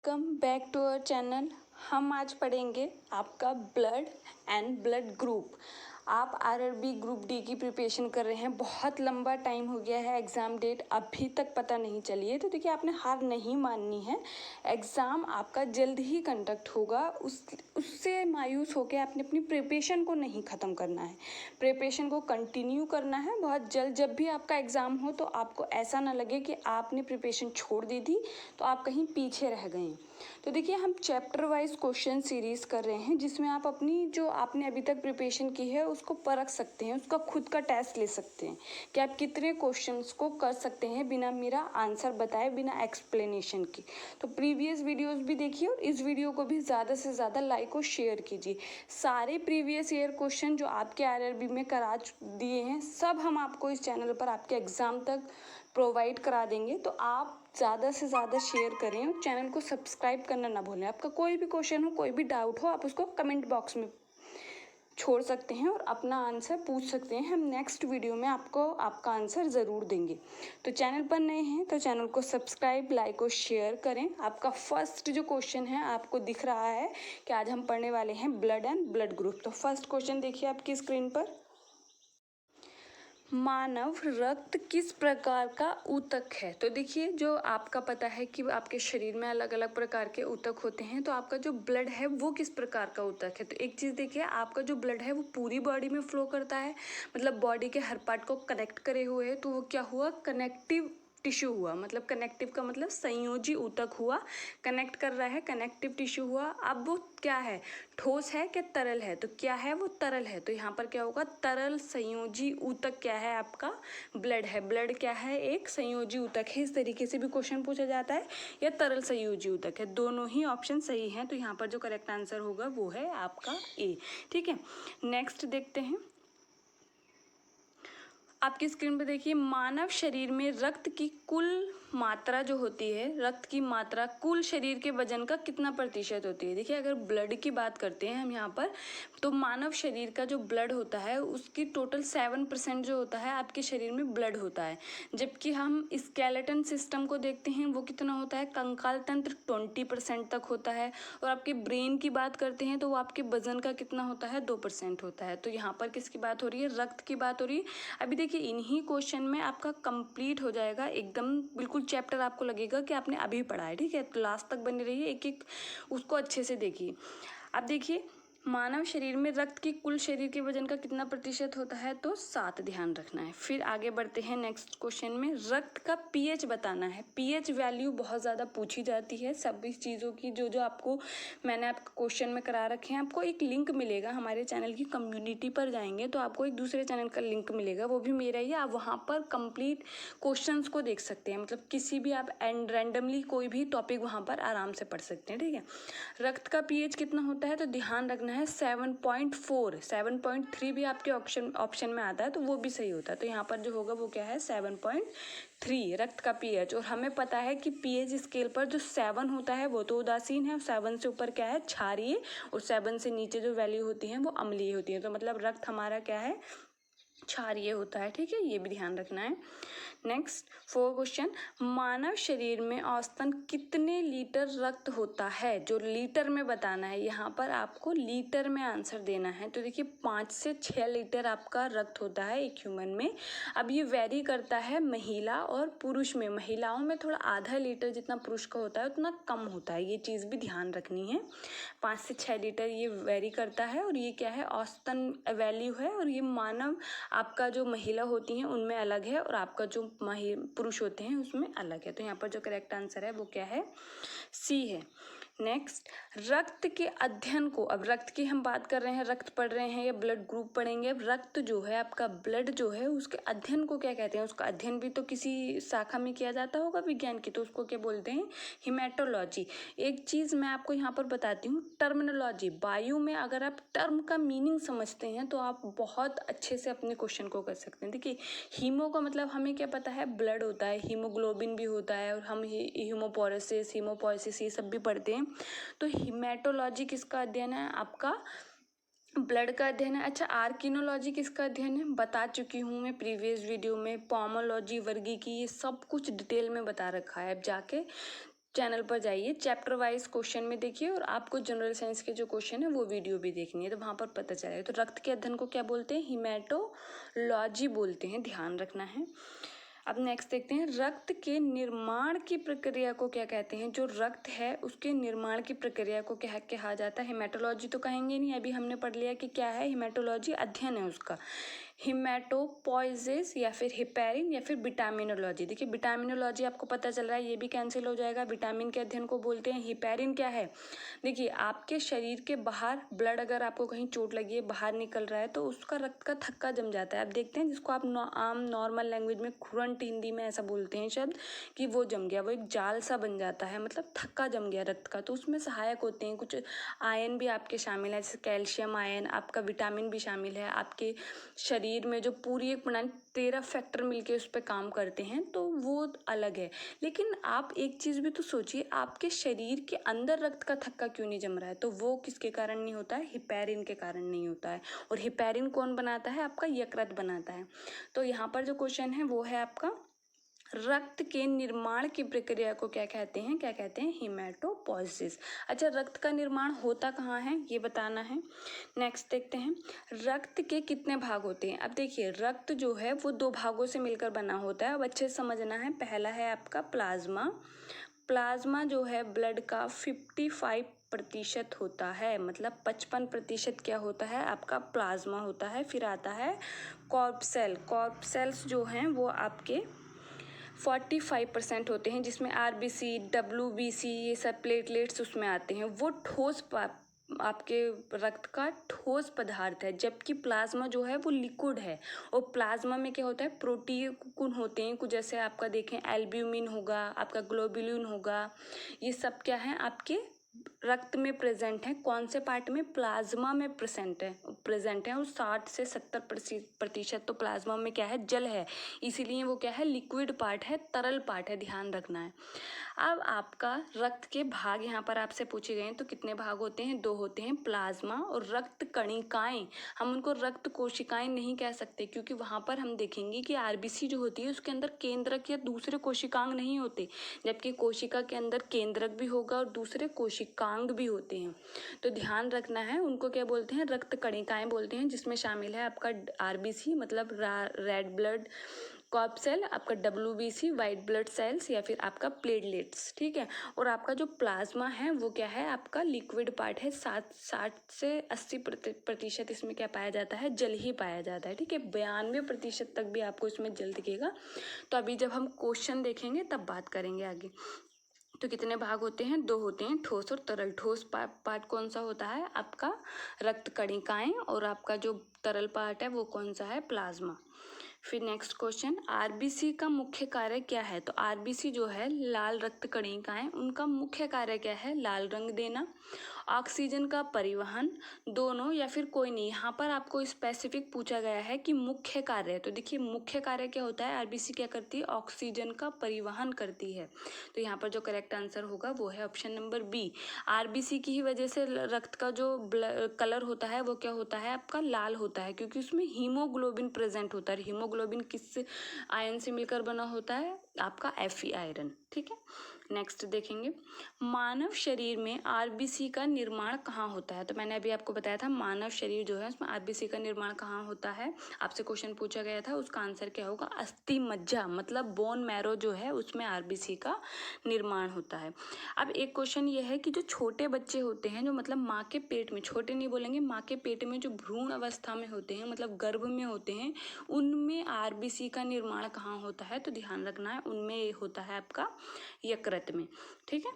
Come back to our channel. हम आज पढ़ेंगे आपका ब्लड एंड ब्लड ग्रुप। आप आरआरबी ग्रुप डी की प्रिपरेशन कर रहे हैं, बहुत लंबा टाइम हो गया है, एग्ज़ाम डेट अभी तक पता नहीं चली है, तो देखिए आपने हार नहीं माननी है। एग्ज़ाम आपका जल्द ही कंडक्ट होगा, उससे मायूस होकर आपने अपनी प्रिपरेशन को नहीं ख़त्म करना है, प्रिपरेशन को कंटिन्यू करना है बहुत जल्द। जब भी आपका एग्ज़ाम हो तो आपको ऐसा ना लगे कि आपने प्रिपरेशन छोड़ दी थी तो आप कहीं पीछे रह गए। तो देखिए हम चैप्टर वाइज क्वेश्चन सीरीज़ कर रहे हैं, जिसमें आप अपनी जो आपने अभी तक प्रिपरेशन की है उसको परख सकते हैं, उसका खुद का टेस्ट ले सकते हैं कि आप कितने क्वेश्चंस को कर सकते हैं बिना मेरा आंसर बताए, बिना एक्सप्लेनेशन की। तो प्रीवियस वीडियोस भी देखिए और इस वीडियो को भी ज़्यादा से ज़्यादा लाइक और शेयर कीजिए। सारे प्रीवियस ईयर क्वेश्चन जो आपके आरआरबी में करा दिए हैं, सब हम आपको इस चैनल पर आपके एग्ज़ाम तक प्रोवाइड करा देंगे। तो आप ज़्यादा से ज़्यादा शेयर करें और चैनल को सब्सक्राइब करना ना भूलें। आपका कोई भी क्वेश्चन हो, कोई भी डाउट हो, आप उसको कमेंट बॉक्स में छोड़ सकते हैं और अपना आंसर पूछ सकते हैं। हम नेक्स्ट वीडियो में आपको आपका आंसर ज़रूर देंगे। तो चैनल पर नए हैं तो चैनल को सब्सक्राइब, लाइक और शेयर करें। आपका फर्स्ट जो क्वेश्चन है आपको दिख रहा है कि आज हम पढ़ने वाले हैं ब्लड एंड ब्लड ग्रुप। तो फर्स्ट क्वेश्चन देखिए आपकी स्क्रीन पर। मानव रक्त किस प्रकार का ऊतक है? तो देखिए जो आपका पता है कि आपके शरीर में अलग अलग प्रकार के ऊतक होते हैं, तो आपका जो ब्लड है वो किस प्रकार का ऊतक है? तो एक चीज़ देखिए, आपका जो ब्लड है वो पूरी बॉडी में फ्लो करता है, मतलब बॉडी के हर पार्ट को कनेक्ट करे हुए है, तो वो क्या हुआ? कनेक्टिव टिश्यू हुआ। मतलब कनेक्टिव का मतलब संयोजी ऊतक हुआ, कनेक्ट कर रहा है, कनेक्टिव टिश्यू हुआ। अब वो क्या है, ठोस है कि तरल है? तो क्या है, वो तरल है। तो यहाँ पर क्या होगा, तरल संयोजी ऊतक क्या है? आपका ब्लड है। ब्लड क्या है? एक संयोजी ऊतक है। इस तरीके से भी क्वेश्चन पूछा जाता है, या तरल संयोजी ऊतक है। दोनों ही ऑप्शन सही हैं, तो यहाँ पर जो करेक्ट आंसर होगा वो है आपका ए। ठीक है, नेक्स्ट देखते हैं। आपकी स्क्रीन पे देखिए, मानव शरीर में रक्त की कुल मात्रा जो होती है, रक्त की मात्रा कुल शरीर के वजन का कितना प्रतिशत होती है? देखिए अगर ब्लड की बात करते हैं हम यहाँ पर, तो मानव शरीर का जो ब्लड होता है उसकी टोटल 7% जो होता है आपके शरीर में ब्लड होता है। जबकि हम स्केलेटन सिस्टम को देखते हैं, वो कितना होता है? कंकाल तंत्र 20% तक होता है। और आपके ब्रेन की बात करते हैं तो वो आपके वजन का कितना होता है? 2% होता है। तो यहाँ पर किसकी बात हो रही है? रक्त की बात हो रही है। अभी देखिए इन्हीं क्वेश्चन में आपका कंप्लीट हो जाएगा एकदम, बिल्कुल चैप्टर आपको लगेगा कि आपने अभी पढ़ा है। ठीक है, तो लास्ट तक बने रहिए, एक एक उसको अच्छे से देखिए। अब देखिए, मानव शरीर में रक्त की कुल शरीर के वजन का कितना प्रतिशत होता है? तो 7, ध्यान रखना है। फिर आगे बढ़ते हैं नेक्स्ट क्वेश्चन में। रक्त का पीएच बताना है। पीएच वैल्यू बहुत ज़्यादा पूछी जाती है सभी चीज़ों की, जो जो आपको मैंने आपको क्वेश्चन में करा रखे हैं। आपको एक लिंक मिलेगा, हमारे चैनल की कम्युनिटी पर जाएंगे तो आपको एक दूसरे चैनल का लिंक मिलेगा, वो भी मेरा ही है। आप वहाँ पर कंप्लीट क्वेश्चंस को देख सकते हैं, मतलब किसी भी आप रैंडमली कोई भी टॉपिक वहाँ पर आराम से पढ़ सकते हैं। ठीक है, रक्त का पीएच कितना होता है? तो ध्यान रखना है 7.4। 7.3 भी आपके ऑप्शन में आता है तो वो भी सही होता है। तो यहाँ पर जो होगा वो क्या है? 7.3 रक्त का पीएच। और हमें पता है कि पीएच स्केल पर जो 7 होता है वो तो उदासीन है, और 7 से ऊपर क्या है? क्षारीय, और 7 से नीचे जो वैल्यू होती है वो अम्लीय होती है। तो मतलब रक्त हमारा क्या है? क्षारीय होता है। ठीक है, ये भी ध्यान रखना है। नेक्स्ट 4 क्वेश्चन, मानव शरीर में औसतन कितने लीटर रक्त होता है? जो लीटर में बताना है, यहाँ पर आपको लीटर में आंसर देना है। तो देखिए 5 से 6 लीटर आपका रक्त होता है एक ह्यूमन में। अब ये वेरी करता है महिला और पुरुष में। महिलाओं में थोड़ा आधा लीटर जितना पुरुष का होता है उतना कम होता है, ये चीज़ भी ध्यान रखनी है। 5 से 6 लीटर ये वेरी करता है, और ये क्या है? औसतन वैल्यू है। और ये मानव आपका जो महिला होती हैं उनमें अलग है, और आपका जो पुरुष होते हैं उसमें अलग है। तो यहाँ पर जो करेक्ट आंसर है वो क्या है? सी है। नेक्स्ट, रक्त के अध्ययन को, अब रक्त की हम बात कर रहे हैं, रक्त पढ़ रहे हैं या ब्लड ग्रुप पढ़ेंगे। अब रक्त जो है आपका, ब्लड जो है, उसके अध्ययन को क्या कहते हैं? उसका अध्ययन भी तो किसी शाखा में किया जाता होगा विज्ञान की, तो उसको क्या बोलते हैं? हिमेटोलॉजी। एक चीज़ मैं आपको यहाँ पर बताती हूँ, टर्मिनोलॉजी। बायो में अगर आप टर्म का मीनिंग समझते हैं तो आप बहुत अच्छे से अपने क्वेश्चन को कर सकते हैं। देखिए हीमो का मतलब हमें क्या पता है? ब्लड होता है, हीमोग्लोबिन भी होता है, और हम हीमोपोरेसिस, हीमोपोइसिस ये सब भी पढ़ते हैं। तो हिमेटोलॉजी किसका अध्ययन है? आपका ब्लड का अध्ययन है। अच्छा, आर्किनोलॉजी किसका अध्ययन है? बता चुकी हूँ मैं प्रीवियस वीडियो में। पोमोलॉजी, वर्गी की, ये सब कुछ डिटेल में बता रखा है। अब जाके चैनल पर जाइए, चैप्टर वाइज क्वेश्चन में देखिए और आपको जनरल साइंस के जो क्वेश्चन है वो वीडियो भी देखनी है, तो वहाँ पर पता चलेगा। तो रक्त के अध्ययन को क्या बोलते हैं? हीमेटोलॉजी बोलते हैं, ध्यान रखना है। अब नेक्स्ट देखते हैं, रक्त के निर्माण की प्रक्रिया को क्या कहते हैं? जो रक्त है उसके निर्माण की प्रक्रिया को क्या कहा जाता है? हेमेटोलॉजी तो कहेंगे नहीं, अभी हमने पढ़ लिया कि क्या है हेमेटोलॉजी, अध्ययन है उसका। हिमेटोपोइसिस या फिर हिपेरिन या फिर विटामिनोलॉजी। देखिए विटामिनोलॉजी आपको पता चल रहा है, ये भी कैंसिल हो जाएगा। विटामिन के अध्ययन को बोलते हैं। हिपेरिन क्या है? देखिए आपके शरीर के बाहर ब्लड, अगर आपको कहीं चोट लगी है, बाहर निकल रहा है, तो उसका रक्त का थक्का जम जाता है। अब देखते हैं जिसको आप आम नॉर्मल लैंग्वेज में खुरंट हिंदी में ऐसा बोलते हैं शब्द, कि वो जम गया, वो एक जाल सा बन जाता है, मतलब थक्का जम गया रक्त का। तो उसमें सहायक होते हैं कुछ आयन भी आपके शामिल है, जैसे कैल्शियम आयन, आपका विटामिन भी शामिल है। आपके शरीर में जो पूरी एक प्रणाली 13 फैक्टर मिलके उस पर काम करते हैं, तो वो अलग है। लेकिन आप एक चीज़ भी तो सोचिए, आपके शरीर के अंदर रक्त का थक्का क्यों नहीं जम रहा है? तो वो किसके कारण नहीं होता है? हिपेरिन के कारण नहीं होता है। और हिपेरिन कौन बनाता है? आपका यकृत बनाता है। तो यहाँ पर जो क्वेश्चन है वो है आपका, रक्त के निर्माण की प्रक्रिया को क्या कहते हैं? क्या कहते हैं? हीमेटोपोइसिस। अच्छा, रक्त का निर्माण होता कहाँ है ये बताना है। नेक्स्ट देखते हैं, रक्त के कितने भाग होते हैं? अब देखिए रक्त जो है वो 2 भागों से मिलकर बना होता है। अब अच्छे से समझना है। पहला है आपका प्लाज्मा। प्लाज्मा जो है ब्लड का 55% होता है, मतलब 55% क्या होता है? आपका प्लाज्मा होता है। फिर आता है कॉर्पसेल। कॉर्पसेल्स जो हैं वो आपके 45% होते हैं, जिसमें आरबीसी, डब्ल्यूबीसी, ये सब प्लेटलेट्स उसमें आते हैं। वो ठोस आपके रक्त का ठोस पदार्थ है, जबकि प्लाज्मा जो है वो लिक्विड है। और प्लाज्मा में क्या होता है? प्रोटीन होते हैं कुछ, जैसे आपका देखें एल्ब्यूमिन होगा, आपका ग्लोबुलिन होगा, ये सब क्या है? आपके रक्त में प्रेजेंट है। कौन से पार्ट में? प्लाज्मा में प्रेजेंट है। और 60 से 70% तो प्लाज्मा में क्या है? जल है, इसीलिए वो क्या है? लिक्विड पार्ट है, तरल पार्ट है, ध्यान रखना है। अब आपका रक्त के भाग यहाँ पर आपसे पूछे गए हैं, तो कितने भाग होते हैं? 2 होते हैं, प्लाज्मा और रक्त कणिकाएं। हम उनको रक्त कोशिकाएं नहीं कह सकते, क्योंकि वहाँ पर हम देखेंगे कि आरबीसी जो होती है उसके अंदर केंद्रक या दूसरे कोशिकांग नहीं होते, जबकि कोशिका के अंदर केंद्रक भी होगा और दूसरे कोशिकांग भी होते हैं। तो ध्यान रखना है, उनको क्या बोलते हैं? रक्त कणिकाएं बोलते हैं, जिसमें शामिल है आपका आरबीसी मतलब रेड ब्लड कॉर्पसेल, आपका डब्ल्यूबीसी वाइट ब्लड सेल्स, या फिर आपका प्लेटलेट्स। ठीक है। और आपका जो प्लाज्मा है वो क्या है? आपका लिक्विड पार्ट है। 60 से 80% इसमें क्या पाया जाता है? जल ही पाया जाता है। ठीक है। 92% तक भी आपको इसमें जल दिखेगा। तो अभी जब हम क्वेश्चन देखेंगे तब बात करेंगे आगे। तो कितने भाग होते हैं? 2 होते हैं, ठोस और तरल। ठोस पार्ट कौन सा होता है? आपका रक्त कणिकाएं। और आपका जो तरल पार्ट है वो कौन सा है? प्लाज्मा। फिर नेक्स्ट क्वेश्चन, आरबीसी का मुख्य कार्य क्या है? तो आरबीसी जो है लाल रक्त कणिकाएं, उनका मुख्य कार्य क्या है? लाल रंग देना, ऑक्सीजन का परिवहन, दोनों या फिर कोई नहीं। यहाँ पर आपको स्पेसिफिक पूछा गया है कि मुख्य कार्य। तो देखिए मुख्य कार्य क्या होता है? आरबीसी क्या करती है? ऑक्सीजन का परिवहन करती है। तो यहाँ पर जो करेक्ट आंसर होगा वो है ऑप्शन नंबर बी। आरबीसी की ही वजह से रक्त का जो कलर होता है वो क्या होता है? आपका लाल होता है, क्योंकि उसमें हीमोग्लोबिन प्रेजेंट होता है। हीमोग्लोबिन किस आयन से मिलकर बना होता है? आपका Fe आयरन। ठीक है। नेक्स्ट देखेंगे, मानव शरीर में आरबीसी का निर्माण कहाँ होता है? तो मैंने अभी आपको बताया था मानव शरीर जो है उसमें आरबीसी का निर्माण कहाँ होता है। आपसे क्वेश्चन पूछा गया था, उसका आंसर क्या होगा? अस्थि मज्जा मतलब बोन मैरो जो है उसमें आरबीसी का निर्माण होता है। अब एक क्वेश्चन ये है कि जो छोटे बच्चे होते हैं, जो मतलब माँ के पेट में, छोटे नहीं बोलेंगे, माँ के पेट में जो भ्रूण अवस्था में होते हैं, मतलब गर्भ में होते हैं, उनमें आरबीसी का निर्माण कहाँ होता है? तो ध्यान रखना है, उनमें होता है आपका यकृत में। ठीक है।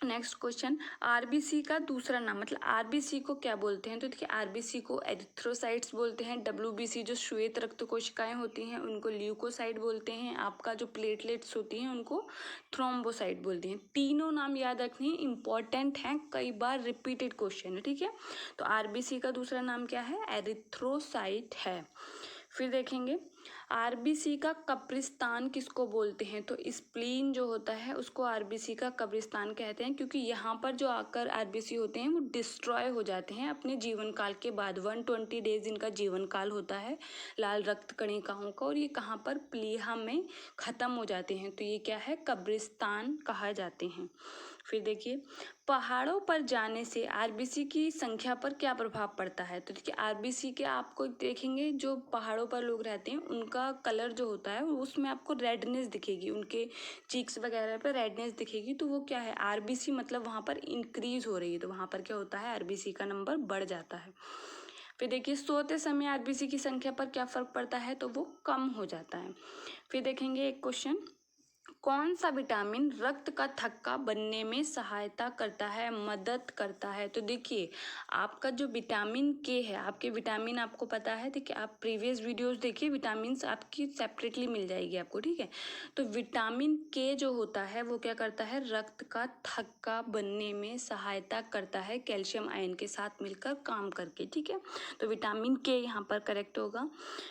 नेक्स्ट क्वेश्चन, आरबीसी का दूसरा नाम, मतलब आरबीसी को क्या बोलते हैं? तो देखिए आरबीसी को एरिथ्रोसाइट्स बोलते हैं। डब्ल्यूबीसी जो श्वेत रक्त कोशिकाएं होती हैं उनको ल्यूकोसाइट बोलते हैं। आपका जो प्लेटलेट्स होती हैं उनको थ्रोम्बोसाइट बोलते हैं। तीनों नाम याद रखने, इंपॉर्टेंट हैं, कई बार रिपीटेड क्वेश्चन है। ठीक है। तो आरबीसी का दूसरा नाम क्या है? एरिथ्रोसाइट है। फिर देखेंगे आरबीसी का कब्रिस्तान किसको बोलते हैं, तो स्प्लीन जो होता है उसको आरबीसी का कब्रिस्तान कहते हैं, क्योंकि यहाँ पर जो आकर आरबीसी होते हैं वो डिस्ट्रॉय हो जाते हैं अपने जीवन काल के बाद। 120 डेज इनका जीवन काल होता है लाल रक्त कणिकाओं का, और ये कहाँ पर प्लीहा में ख़त्म हो जाते हैं, तो ये क्या है, कब्रिस्तान कहा जाते हैं। फिर देखिए पहाड़ों पर जाने से आरबीसी की संख्या पर क्या प्रभाव पड़ता है, तो देखिए आरबीसी के आपको देखेंगे जो पहाड़ों पर लोग रहते हैं उनका कलर जो होता है उसमें आपको रेडनेस दिखेगी, उनके चीक्स वगैरह पर रेडनेस दिखेगी, तो वो क्या है, आरबीसी मतलब वहाँ पर इंक्रीज हो रही है, तो वहाँ पर क्या होता है, आरबीसी का नंबर बढ़ जाता है। फिर देखिए सोते समय आरबीसी की संख्या पर क्या फर्क पड़ता है, तो वो कम हो जाता है। फिर देखेंगे एक क्वेश्चन, कौन सा विटामिन रक्त का थक्का बनने में सहायता करता है, मदद करता है, तो देखिए आपका जो विटामिन के है, आपके विटामिन आपको पता है, देखिए आप प्रीवियस वीडियोस देखिए, विटामिन आपकी सेपरेटली मिल जाएगी आपको, ठीक है। तो विटामिन के जो होता है वो क्या करता है, रक्त का थक्का बनने में सहायता करता है कैल्शियम आयन के साथ मिलकर काम करके, ठीक है। तो विटामिन के यहाँ पर करेक्ट होगा।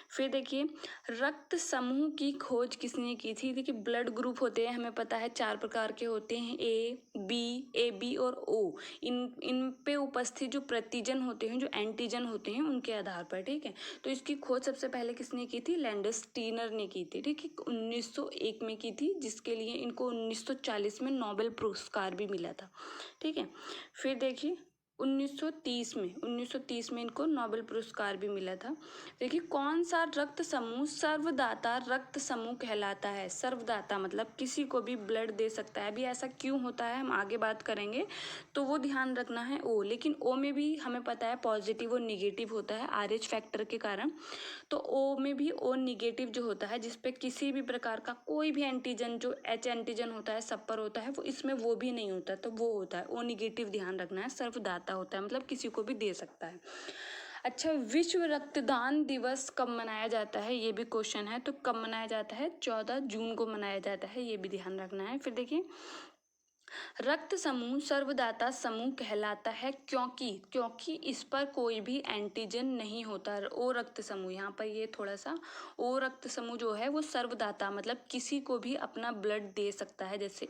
फिर देखिए रक्त समूह की खोज किसने की थी, देखिए ब्लड ग्रुप होते हैं, हमें पता है 4 प्रकार के होते हैं, ए बी और ओ। इन पे उपस्थित जो प्रतिजन होते हैं, जो एंटीजन होते हैं, उनके आधार पर, ठीक है। तो इसकी खोज सबसे पहले किसने की थी, लैंडस्टीनर ने की थी, ठीक है, 1901 में की थी, जिसके लिए इनको 1940 में नोबेल पुरस्कार भी मिला था, ठीक है। फिर देखिए 1930 में इनको नोबेल पुरस्कार भी मिला था। देखिए कौन सा रक्त समूह सर्वदाता रक्त समूह कहलाता है, सर्वदाता मतलब किसी को भी ब्लड दे सकता है, अभी ऐसा क्यों होता है हम आगे बात करेंगे, तो वो ध्यान रखना है ओ, लेकिन ओ में भी हमें पता है पॉजिटिव और निगेटिव होता है RH फैक्टर के कारण, तो ओ में भी ओ निगेटिव जो होता है जिसपे किसी भी प्रकार का कोई भी एंटीजन, जो H एंटीजन होता है सब पर होता है, वो इसमें वो भी नहीं होता, तो वो होता है ओ निगेटिव, ध्यान रखना है, सर्वदाता होता है मतलब किसी को भी दे सकता है। अच्छा विश्व रक्तदान दिवस कब मनाया जाता है, ये भी क्वेश्चन है, तो कब मनाया जाता है, 14 जून को मनाया जाता है, ये भी ध्यान रखना है। फिर देखिए रक्त समूह सर्वदाता समूह कहलाता है क्योंकि इस पर कोई भी एंटीजन नहीं होता। ओ रक्त समूह, यहाँ पर ये थोड़ा सा, ओ रक्त समूह जो है वो सर्वदाता मतलब किसी को भी अपना ब्लड दे सकता है, जैसे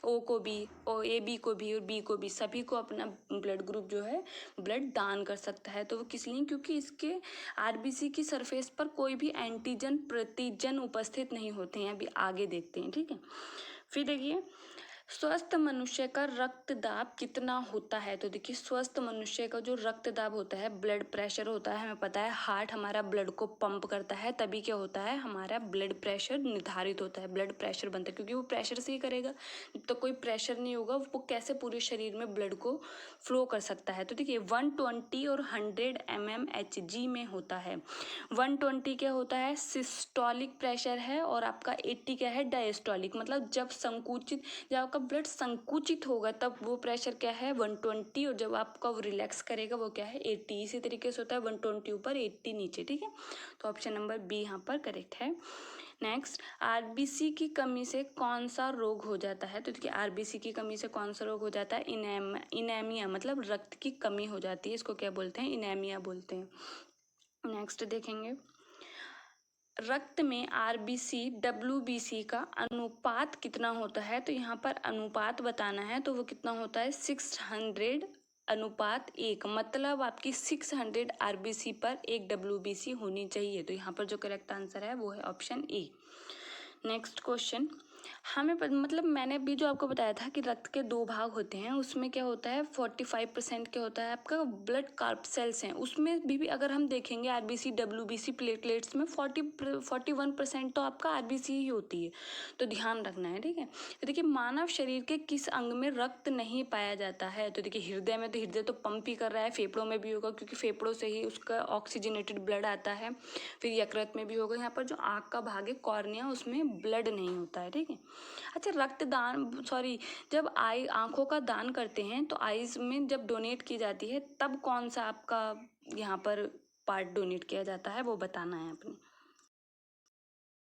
ओ को भी, ए बी को भी और बी को भी, सभी को अपना ब्लड ग्रुप जो है ब्लड दान कर सकता है। तो वो किस लिए, क्योंकि इसके आरबीसी की सरफेस पर कोई भी एंटीजन प्रतिजन उपस्थित नहीं होते हैं, अभी आगे देखते हैं, ठीक है। फिर देखिए स्वस्थ मनुष्य का रक्तदाब कितना होता है, तो देखिए स्वस्थ मनुष्य का जो रक्तदाब होता है, ब्लड प्रेशर होता है, हमें पता है हार्ट हमारा ब्लड को पंप करता है, तभी क्या होता है, हमारा ब्लड प्रेशर निर्धारित होता है, ब्लड प्रेशर बनता है, क्योंकि वो प्रेशर से ही करेगा, तो कोई प्रेशर नहीं होगा वो कैसे पूरे शरीर में ब्लड को फ्लो कर सकता है। तो देखिए 120 और 100 mmHg में होता है। 120 क्या होता है, सिस्टोलिक प्रेशर है, और आपका 80 क्या है, डायस्टोलिक, मतलब जब आपका ब्लड संकुचित होगा तब वो प्रेशर क्या है 120, और जब आपका वो रिलैक्स करेगा वो क्या है 80। इसी तरीके से होता है 120 ऊपर 80 नीचे, ठीक है। तो ऑप्शन नंबर बी यहाँ पर करेक्ट है। नेक्स्ट आरबीसी की कमी से कौन सा रोग हो जाता है, तो देखिए आरबीसी की कमी से कौन सा रोग हो जाता है, इनेमिया मतलब रक्त की कमी हो जाती है, इसको क्या बोलते हैं, इनेमिया बोलते हैं। नेक्स्ट देखेंगे रक्त में आरबीसी डब्ल्यूबीसी का अनुपात कितना होता है, तो यहाँ पर अनुपात बताना है, तो वो कितना होता है 600:1, मतलब आपकी 600 आरबीसी पर 1 डब्ल्यूबीसी होनी चाहिए, तो यहाँ पर जो करेक्ट आंसर है वो है ऑप्शन ए। नेक्स्ट क्वेश्चन, हमें मतलब मैंने भी जो आपको बताया था कि रक्त के 2 भाग होते हैं, उसमें क्या होता है 45% क्या होता है आपका ब्लड कार्ब सेल्स हैं, उसमें भी अगर हम देखेंगे आरबीसी डब्ल्यूबीसी प्लेटलेट्स में 41% तो आपका आरबीसी ही होती है, तो ध्यान रखना है, ठीक है। तो देखिए मानव शरीर के किस अंग में रक्त नहीं पाया जाता है, तो देखिए हृदय में, तो हृदय तो पंप ही कर रहा है, फेफड़ों में भी होगा क्योंकि फेफड़ों से ही उसका ऑक्सीजनेटेड ब्लड आता है, फिर यकृत में भी होगा, यहाँ पर जो आँख का भाग है कॉर्निया उसमें ब्लड नहीं होता है, ठीक है। अच्छा जब आंखों का दान करते हैं तो आईज में जब डोनेट की जाती है तब कौन सा आपका यहाँ पर पार्ट डोनेट किया जाता है वो बताना है अपने।